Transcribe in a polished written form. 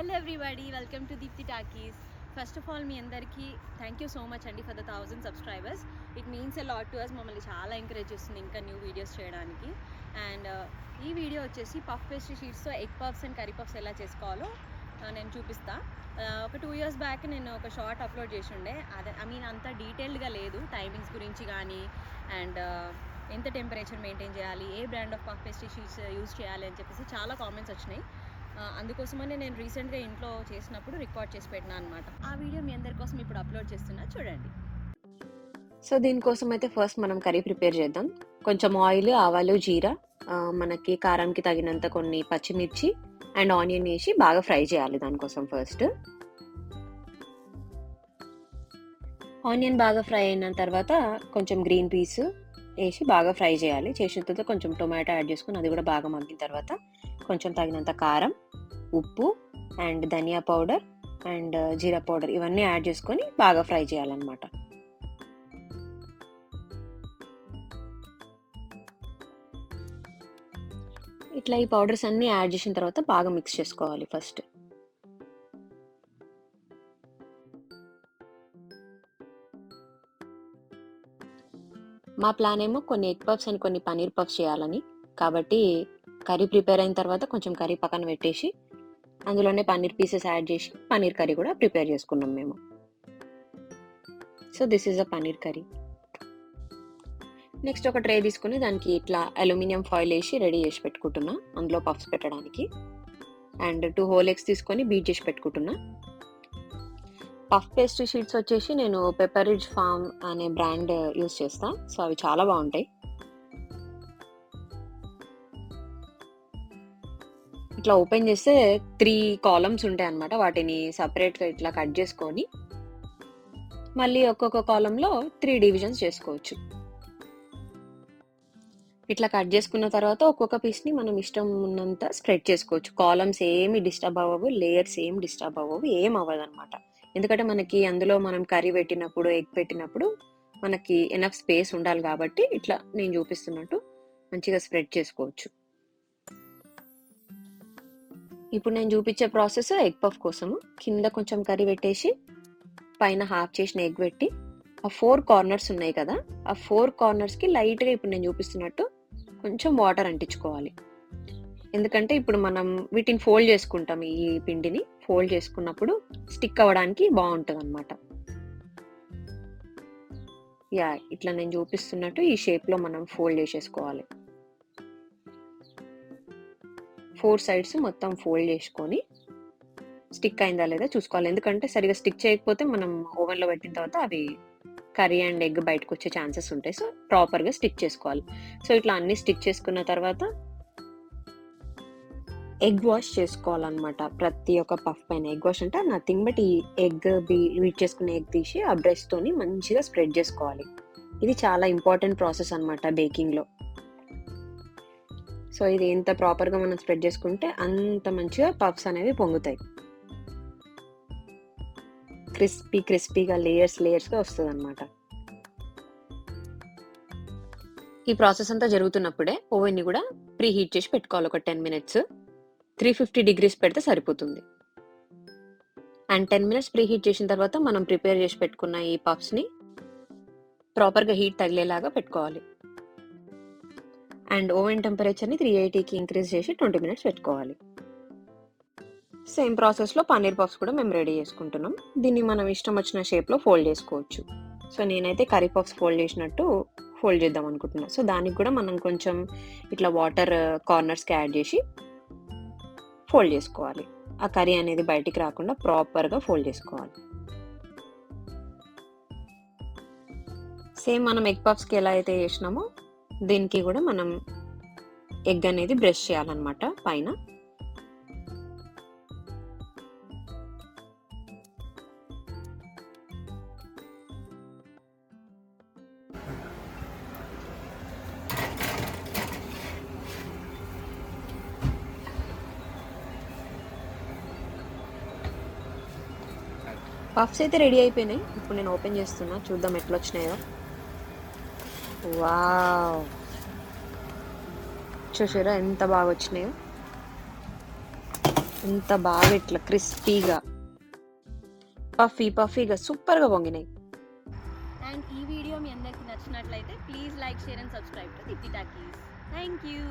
Hello everybody, welcome to Deepthi Takis. First of all, మీ అందరికీ thank you so much అండి for the 1000 subscribers. It means a lot to us. మమ్మల్ని చాలా encourage చేస్తుంది ఇంకా new videos చేయడానికి. అండ్ ఈ వీడియో వచ్చేసి పఫ్ పేస్ట్రీ షీట్స్తో egg puffs and curry puffs ఎలా చేసుకోవాలో నేను చూపిస్తా. ఒక 2 years బ్యాక్ నేను ఒక షార్ట్ అప్లోడ్ చేసి ఉండే. అదే అంత డీటెయిల్డ్గా లేదు, టైమింగ్స్ గురించి కానీ అండ్ ఎంత టెంపరేచర్ మెయింటైన్ చేయాలి, ఏ brand of puff pastry sheets use చేయాలి అని చెప్పేసి చాలా కామెంట్స్ వచ్చినాయి. అందుకోసమని నేను రీసెంట్గా ఇంట్లో చేసినప్పుడు రికార్డ్ చేసి పెట్టినా అనమాట. ఆ వీడియో మీ అందరి కోసం ఇప్పుడు అప్లోడ్ చేస్తున్నా, చూడండి. సో దీనికోసం అయితే ఫస్ట్ మనం కర్రీ ప్రిపేర్ చేద్దాం. కొంచెం ఆయిల్, ఆవాలు, జీరా, మనకి కారంకి తగినంత కొన్ని పచ్చిమిర్చి అండ్ ఆనియన్ వేసి బాగా ఫ్రై చేయాలి. దానికోసం ఫస్ట్ ఆనియన్ బాగా ఫ్రై అయిన తర్వాత కొంచెం గ్రీన్ పీస్ వేసి బాగా ఫ్రై చేయాలి. చేసిన తర్వాత కొంచెం టొమాటో యాడ్ చేసుకుని అది కూడా బాగా మగ్గిన తర్వాత కొంచెం తగినంత కారం, ఉప్పు అండ్ ధనియా పౌడర్ అండ్ జీరా పౌడర్ ఇవన్నీ యాడ్ చేసుకొని బాగా ఫ్రై చేయాలన్నమాట. ఇట్లా ఈ పౌడర్స్ అన్నీ యాడ్ చేసిన తర్వాత బాగా మిక్స్ చేసుకోవాలి. ఫస్ట్ మా ప్లాన్ ఏమో కొన్ని ఎగ్ పఫ్స్ అండ్ కొన్ని పన్నీర్ పఫ్స్ చేయాలని. కాబట్టి కర్రీ ప్రిపేర్ అయిన తర్వాత కొంచెం కర్రీ పక్కన పెట్టేసి అందులోనే పన్నీర్ పీసెస్ యాడ్ చేసి పన్నీర్ కర్రీ కూడా ప్రిపేర్ చేసుకున్నాం మేము. So this is a paneer curry. Next ఒక ట్రే తీసుకుని దానికి ఇట్లా అల్యూమినియం ఫాయిల్ వేసి రెడీ చేసి పెట్టుకుంటున్నా అందులో పఫ్స్ పెట్టడానికి. అండ్ 2 whole eggs తీసుకొని బీట్ చేసి పెట్టుకుంటున్నా. పఫ్ పేస్ట్రీ షీట్స్ వచ్చేసి నేను పెప్పరిడ్జ్ ఫార్మ్ అనే బ్రాండ్ యూస్ చేస్తా. సో అవి చాలా బాగుంటాయి. ఇట్లా ఓపెన్ చేస్తే 3 columns ఉంటాయి అన్నమాట. వాటిని సపరేట్గా ఇట్లా కట్ చేసుకొని మళ్ళీ ఒక్కొక్క కాలంలో 3 divisions చేసుకోవచ్చు. ఇట్లా కట్ చేసుకున్న తర్వాత ఒక్కొక్క పీస్ని మనం ఇష్టం ఉన్నంత స్ప్రెడ్ చేసుకోవచ్చు. కాలమ్స్ ఏమి డిస్టర్బ్ అవ్వవు, లేయర్స్ ఏం డిస్టర్బ్ అవ్వవు, ఏం అవ్వదు అనమాట. ఎందుకంటే మనకి అందులో మనం కర్రీ పెట్టినప్పుడు, ఎగ్ పెట్టినప్పుడు మనకి ఎనఫ్ స్పేస్ ఉండాలి కాబట్టి ఇట్లా నేను చూపిస్తున్నట్టు మంచిగా స్ప్రెడ్ చేసుకోవచ్చు. ఇప్పుడు నేను చూపించే ప్రాసెస్ ఎగ్ పఫ్ కోసము. కింద కొంచెం కర్రీ పెట్టేసి పైన హాఫ్ చేసిన ఎగ్ పెట్టి ఆ 4 corners ఉన్నాయి కదా, ఆ 4 cornersకి లైట్గా ఇప్పుడు నేను చూపిస్తున్నట్టు కొంచెం వాటర్ అంటించుకోవాలి. ఎందుకంటే ఇప్పుడు మనం వీటిని ఫోల్డ్ చేసుకుంటాం. ఈ పిండిని ఫోల్డ్ చేసుకున్నప్పుడు స్టిక్ అవ్వడానికి బాగుంటుంది అనమాట. ఇట్లా నేను చూపిస్తున్నట్టు ఈ షేప్లో మనం ఫోల్డ్ చేసేసుకోవాలి. 4 sides మొత్తం ఫోల్డ్ చేసుకొని స్టిక్ అయిందా లేదా చూసుకోవాలి. ఎందుకంటే సరిగా స్టిక్ చేయకపోతే మనం ఓవెన్లో పెట్టిన తర్వాత అవి కర్రీ అండ్ ఎగ్ బయటకు వచ్చే ఛాన్సెస్ ఉంటాయి. సో ప్రాపర్గా స్టిక్ చేసుకోవాలి. సో ఇట్లా అన్ని స్టిక్ చేసుకున్న తర్వాత ఎగ్ వాష్ చేసుకోవాలన్నమాట. ప్రతి ఒక్క పఫ్ పైన ఎగ్ వాష్ అంటే నథింగ్ బట్ ఈ ఎగ్ బీట్ చేసుకునే ఎగ్ తీసి ఆ బ్రష్తోని మంచిగా స్ప్రెడ్ చేసుకోవాలి. ఇది చాలా ఇంపార్టెంట్ ప్రాసెస్ అనమాట బేకింగ్లో. సో ఇది ఎంత ప్రాపర్గా మనం స్ప్రెడ్ చేసుకుంటే అంత మంచిగా పఫ్స్ అనేవి పొంగుతాయి. క్రిస్పీగా లేయర్స్గా వస్తుంది అనమాట. ఈ ప్రాసెస్ అంతా జరుగుతున్నప్పుడే ఓవెన్ని కూడా ప్రీ హీట్ చేసి పెట్టుకోవాలి. ఒక 10 minutes 350 degrees పెడితే సరిపోతుంది. అండ్ 10 minutes ప్రీ హీట్ చేసిన తర్వాత మనం ప్రిపేర్ చేసి పెట్టుకున్న ఈ పఫ్స్ని ప్రాపర్గా హీట్ తగిలేలాగా పెట్టుకోవాలి. అండ్ ఓవెన్ టెంపరేచర్ని 380కి ఇంక్రీజ్ చేసి 20 minutes పెట్టుకోవాలి. సేమ్ ప్రాసెస్లో పన్నీర్ పఫ్స్ కూడా మేము రెడీ చేసుకుంటున్నాం. దీన్ని మనం ఇష్టం వచ్చిన షేప్లో ఫోల్డ్ చేసుకోవచ్చు. సో నేనైతే కర్రీ పఫ్స్ ఫోల్డ్ చేసినట్టు ఫోల్డ్ చేద్దాం అనుకుంటున్నా. సో దానికి కూడా మనం కొంచెం ఇట్లా వాటర్ కార్నర్స్కి యాడ్ చేసి ఫోల్డ్ చేసుకోవాలి. ఆ కర్రీ అనేది బయటికి రాకుండా ప్రాపర్గా ఫోల్డ్ చేసుకోవాలి. సేమ్ మనం ఎగ్ పఫ్స్కి ఎలా అయితే చేసినామో దీనికి కూడా మనం ఎగ్ అనేది బ్రష్ చేయాలన్నమాట పైన. పఫ్స్ అయితే రెడీ అయిపోయినాయి. ఇప్పుడు నేను ఓపెన్ చేస్తున్నా, చూద్దాం ఎట్లా వచ్చినాయో. వావ్, చూసారా ఎంత బాగా వచ్చినాయో. ఎంత బాగా ఇట్లా క్రిస్పీగా పఫీగా సూపర్గా పొంగినాయి. అండ్ ఈ వీడియో మీ అందరికీ నచ్చినట్లయితే please like, share and subscribe to Deepthi talkies. Thank you.